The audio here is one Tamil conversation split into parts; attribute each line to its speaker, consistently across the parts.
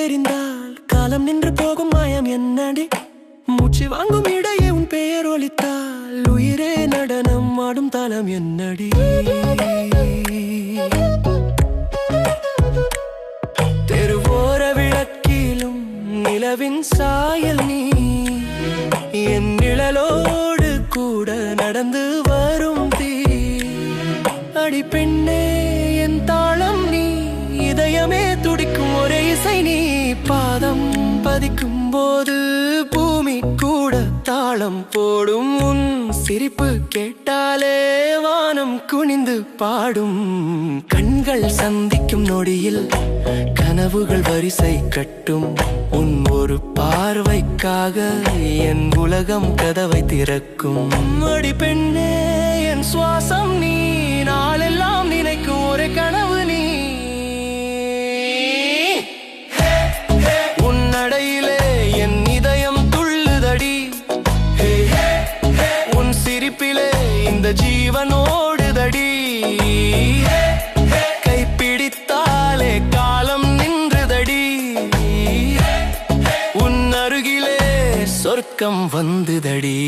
Speaker 1: தெரிந்தால் காலம் நின்று போகும் மாயம் என்னடி? மூச்சு வாங்கும் இடையே உன் பெயர் ஒலித்தால் உயிரே நடனம் ஆடும் தாளம் என்னடி? தெருவோர விளக்கிலும் நிலவின் சாயல் நீ, என் நிழலோடு கூட நடந்து வரும் தீ. அடி பெண்ணே என் தாளம் நீ, இதயமே துடிக்கும் ஒரே இசை நீ. பாதம் பதிக்கும் போது பூமி கூட தாளம் போடும். உன் சிரிப்பு கேட்டாலே வானம் குனிந்து பாடும். கண்கள் சந்திக்கும் நொடியில் கனவுகள் வரிசை கட்டும். உன் ஒரு பார்வைக்காக என் உலகம் கதவை திறக்கும். அடி பெண்ணே என் சுவாசம் நீ, நாளெல்லாம் நினைக்கும் ஒரு கனவு நீ. உன் நடையிலே என் இதயம் துள்ளுதடி. உன் சிரிப்பிலே இந்த ஜீவன் ஓடுதடி. கைப்பிடித்தாலே காலம் நின்றுதடி. உன் அருகிலே சொர்க்கம் வந்துதடி.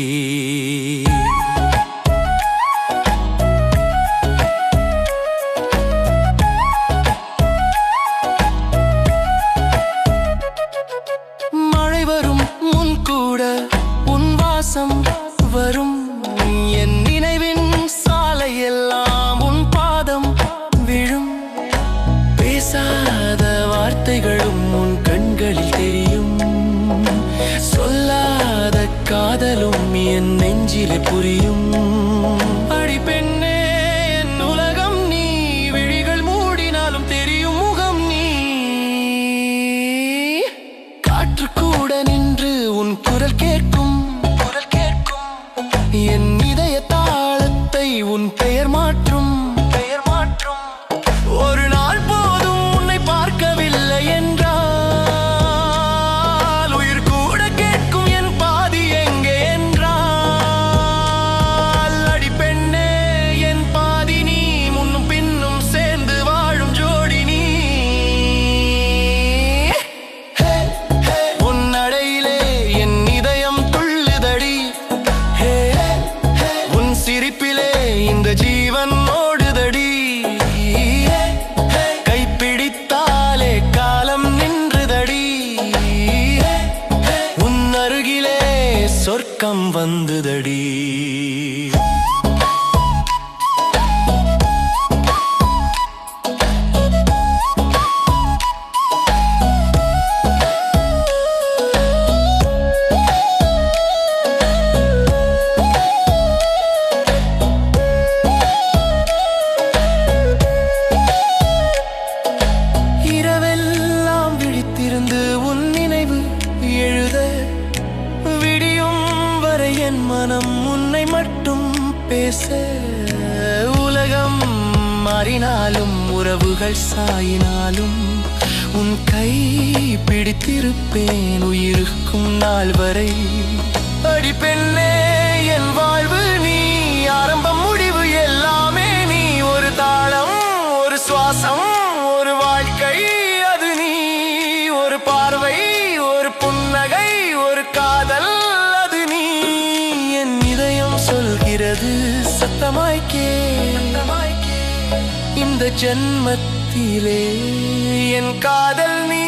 Speaker 1: மழை வரும் முன் கூட உன் வாசம் வரும். என் நினைவின் சாலையெல்லாம் உன் பாதம் விழும். பேசாத வார்த்தைகளும் உன் கண்களில் தெரியும். சொல்லாத காதலும் என் நெஞ்சிலே புரியும். அடி பெண்ணே என் உலகம் நீ, விழிகள் மூடினாலும் தெரியும் முகம் நீ. காற்று கூட நின்று உன் குரல் கேட்கும். என் இதய தாளத்தை உன் பெயர் மாற்றும். ஒரு நாள் போதும் உன்னை பார்க்கவில்லை என்றால் உயிர் கூட கேட்கும் என் பாதி எங்கே என்றால். அடி பெண்ணே என் பாதி நீ, முன்னும் பின்னும் சேர்ந்து வாழும் ஜோடி நீ. உன் நடையிலே என் இதயம் துள்ளுதடி. உன் சிரிப்பிலே இந்த ஜீவன் ஓடுதடி. கைப்பிடித்தாலே காலம் நின்றுதடி. உன் அருகிலே சொர்க்கம் வந்துதடி. உன் நினைவு எழுத விடியும் வரை என் மனம் உன்னை மட்டும் பேச. உலகம் மாறினாலும் உறவுகள் சாயினாலும் உன் கை பிடித்திருப்பேன் உயிருக்கும் நாள் வரை. அடி பெண்ணே என் வாழ்வு நீ, ஆரம்பம் முடிவு எல்லாமே நீ. ஒரு தாளம், ஒரு சுவாசம், ஒரு வாழ்க்கை அது நீ. ஒரு பார்வை, ஒரு புன்னகை, ஒரு காதல் அது நீ. என் இதயம் சொல்கிறது சத்தமாய் கேள், இந்த ஜென்மத்திலே என் காதல் நீ.